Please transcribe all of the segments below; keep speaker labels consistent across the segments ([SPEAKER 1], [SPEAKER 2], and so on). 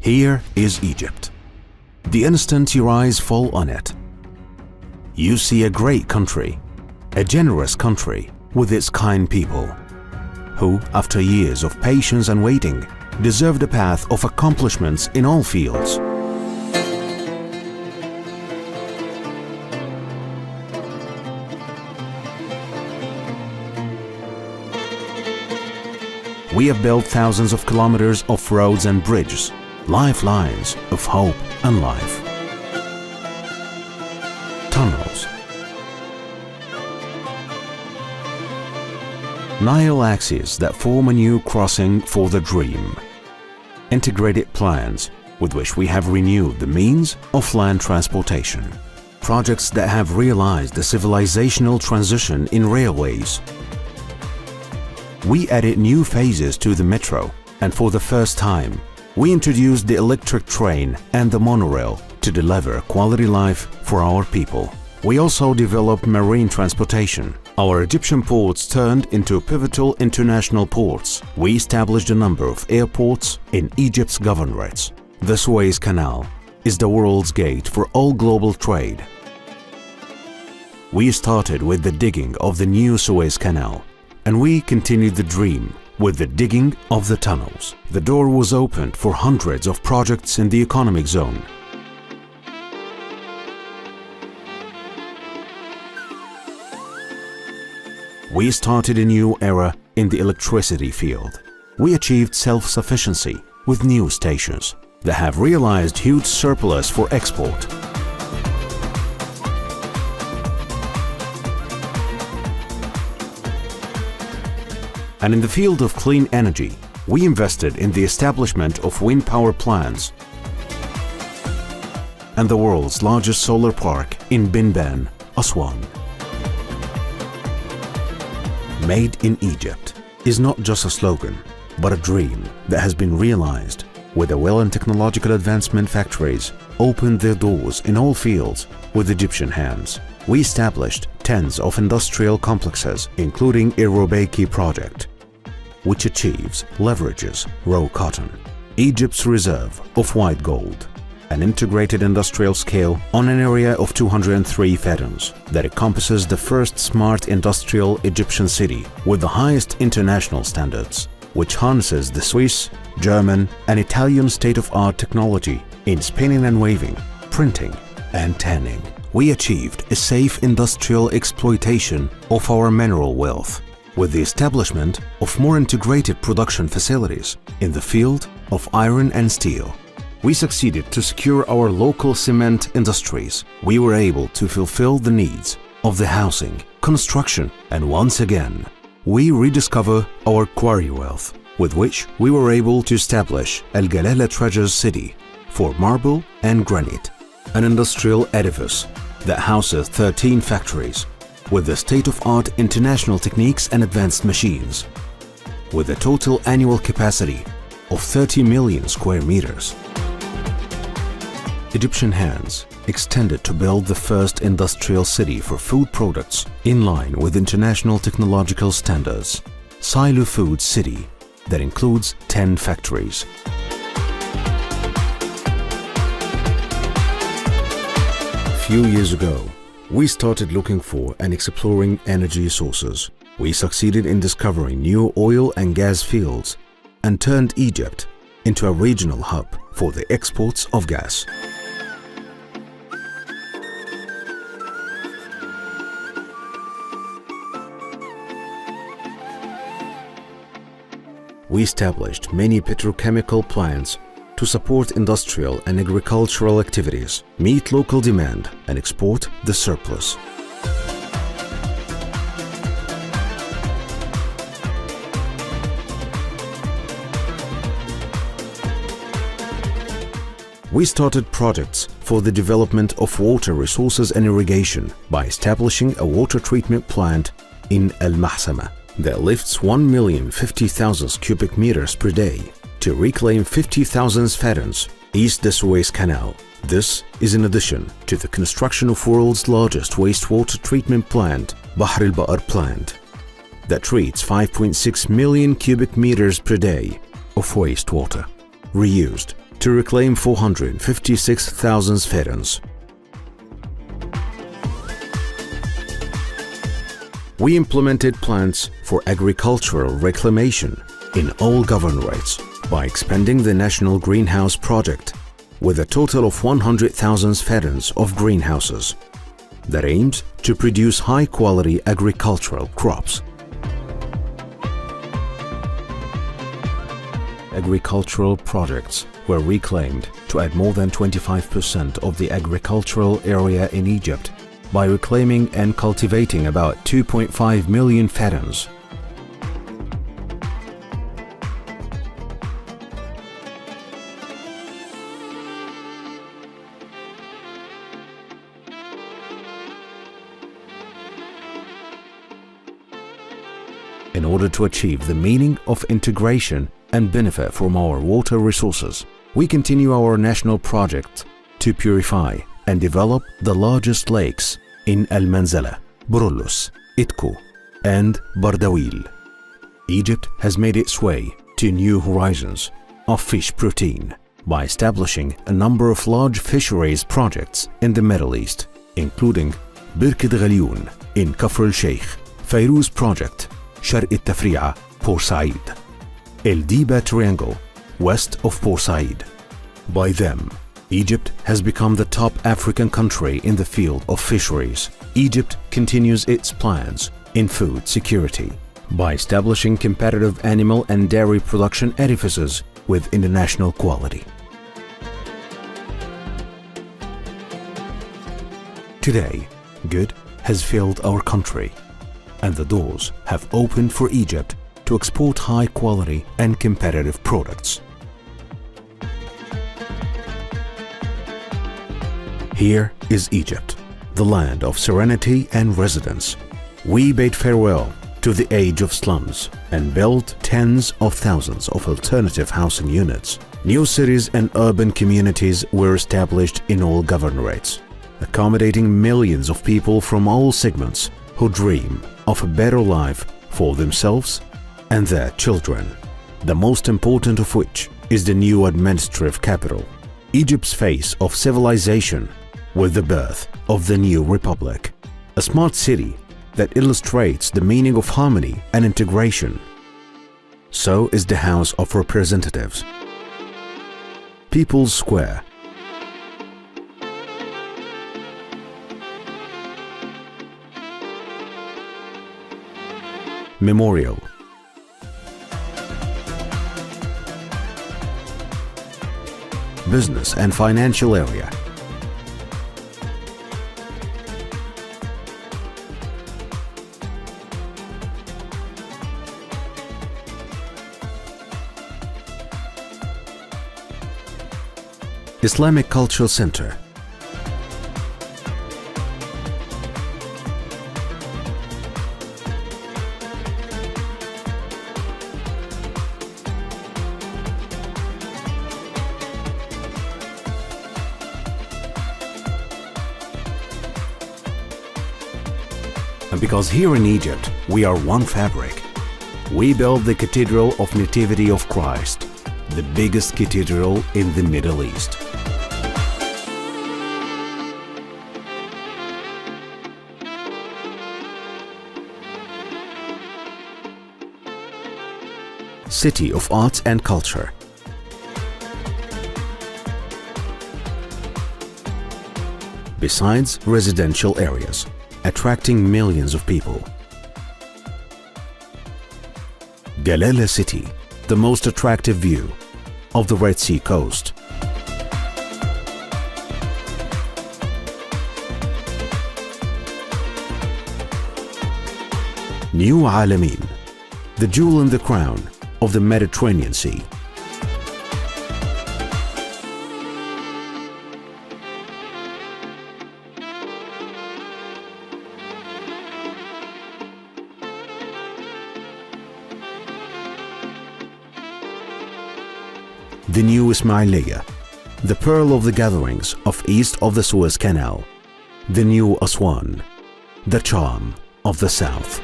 [SPEAKER 1] Here is Egypt. The instant your eyes fall on it, you see a great country, a generous country with its kind people, who, after years of patience and waiting, deserve the path of accomplishments in all fields. We have built thousands of kilometers of roads and bridges, lifelines of hope and life. Tunnels, Nile axes that form a new crossing for the dream. Integrated plans with which we have renewed the means of land transportation. Projects that have realized the civilizational transition in railways. We added new phases to the metro, and for the first time, we introduced the electric train and the monorail to deliver quality life for our people. We also developed marine transportation. Our Egyptian ports turned into pivotal international ports. We established a number of airports in Egypt's governorates. The Suez Canal is the world's gate for all global trade. We started with the digging of the new Suez Canal, and we continued the dream with the digging of the tunnels. The door was opened for hundreds of projects in the economic zone. We started a new era in the electricity field. We achieved self-sufficiency with new stations that have realized huge surplus for export. And in the field of clean energy, we invested in the establishment of wind power plants and the world's largest solar park in Binban, Aswan. Made in Egypt is not just a slogan, but a dream that has been realized, where the well and technological advancement factories opened their doors in all fields with Egyptian hands. We established tens of industrial complexes, including Irobeki project, which leverages raw cotton, Egypt's reserve of white gold, an integrated industrial scale on an area of 203 fathoms that encompasses the first smart industrial Egyptian city with the highest international standards, which harnesses the Swiss, German, and Italian state-of-art technology in spinning and weaving, printing, and tanning. We achieved a safe industrial exploitation of our mineral wealth with the establishment of more integrated production facilities in the field of iron and steel. We succeeded to secure our local cement industries. We were able to fulfill the needs of the housing, construction, and once again, we rediscover our quarry wealth, with which we were able to establish Al Galala Treasures City for marble and granite, an industrial edifice that houses 13 factories with the state-of-art international techniques and advanced machines, with a total annual capacity of 30 million square meters. Egyptian hands extended to build the first industrial city for food products in line with international technological standards, Silo Food City, that includes 10 factories. A few years ago, we started looking for and exploring energy sources. We succeeded in discovering new oil and gas fields and turned Egypt into a regional hub for the exports of gas. We established many petrochemical plants to support industrial and agricultural activities, meet local demand, and export the surplus. We started projects for the development of water resources and irrigation by establishing a water treatment plant in Al-Mahsama that lifts 1,050,000 cubic meters per day to reclaim 50,000 fathoms east the Suez Canal. This is in addition to the construction of world's largest wastewater treatment plant, Bahr al-Ba'r plant, that treats 5.6 million cubic meters per day of wastewater, reused to reclaim 456,000 sfedens. We implemented plans for agricultural reclamation in all governorates by expanding the National Greenhouse Project with a total of 100,000 sfedens of greenhouses that aims to produce high-quality agricultural crops. Agricultural projects were reclaimed to add more than 25% of the agricultural area in Egypt by reclaiming and cultivating about 2.5 million sfedens. In order to achieve the meaning of integration and benefit from our water resources, we continue our national project to purify and develop the largest lakes in Al-Manzala, Brulus, Itku, and Bardawil. Egypt has made its way to new horizons of fish protein by establishing a number of large fisheries projects in the Middle East, including Birket Ghalioun in Kafr el-Sheikh, Fairuz Project, Sharq el-Tafri'a, Port Said, El Diba Triangle, west of Port Said. By them, Egypt has become the top African country in the field of fisheries. Egypt continues its plans in food security by establishing competitive animal and dairy production edifices with international quality. Today, good has filled our country, and the doors have opened for Egypt to export high-quality and competitive products. Here is Egypt, the land of serenity and residence. We bade farewell to the age of slums and built tens of thousands of alternative housing units. New cities and urban communities were established in all governorates, accommodating millions of people from all segments who dream of a better life for themselves and their children, the most important of which is the new administrative capital, Egypt's face of civilization, with the birth of the new republic, a smart city that illustrates the meaning of harmony and integration. So is the House of Representatives, People's Square, Memorial, Business and Financial Area, Islamic Cultural Center, and because here in Egypt we are one fabric, we built the Cathedral of Nativity of Christ, the biggest cathedral in the Middle East. City of Arts and Culture. Besides residential areas, attracting millions of people. Galala City, the most attractive view of the Red Sea coast. New Alamein, the jewel in the crown of the Mediterranean Sea. The new Ismailia, the pearl of the gatherings of east of the Suez Canal. The new Aswan, the charm of the south.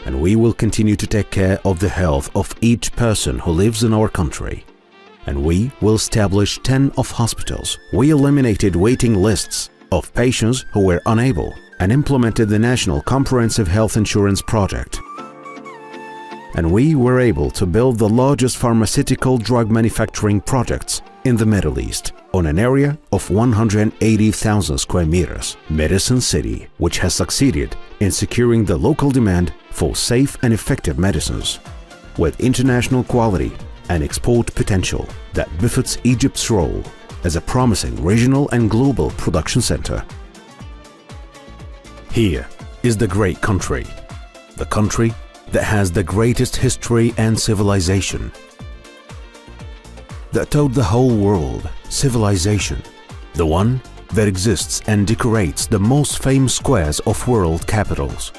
[SPEAKER 1] And we will continue to take care of the health of each person who lives in our country. and we will establish 10 of hospitals. We eliminated waiting lists of patients who were unable and implemented the National Comprehensive Health Insurance Project. And we were able to build the largest pharmaceutical drug manufacturing projects in the Middle East on an area of 180,000 square meters, Medicine City, which has succeeded in securing the local demand for safe and effective medicines with international quality and export potential that befits Egypt's role as a promising regional and global production center. Here is the great country, the country that has the greatest history and civilization, that taught the whole world civilization, the one that exists and decorates the most famous squares of world capitals,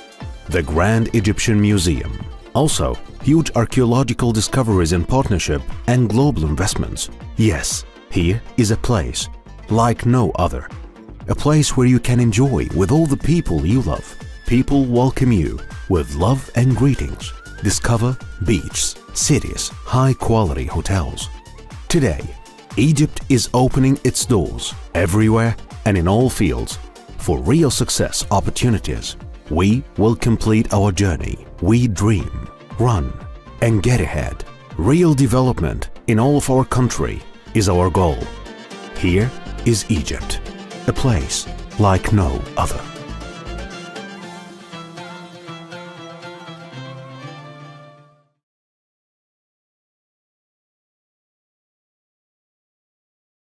[SPEAKER 1] the Grand Egyptian Museum. Also, huge archaeological discoveries in partnership and global investments. Yes, here is a place like no other. A place where you can enjoy with all the people you love. People welcome you with love and greetings. Discover beaches, cities, high-quality hotels. Today, Egypt is opening its doors everywhere and in all fields for real success opportunities. We will complete our journey. We dream, run, and get ahead. Real development in all of our country is our goal. Here is Egypt, a place like no other.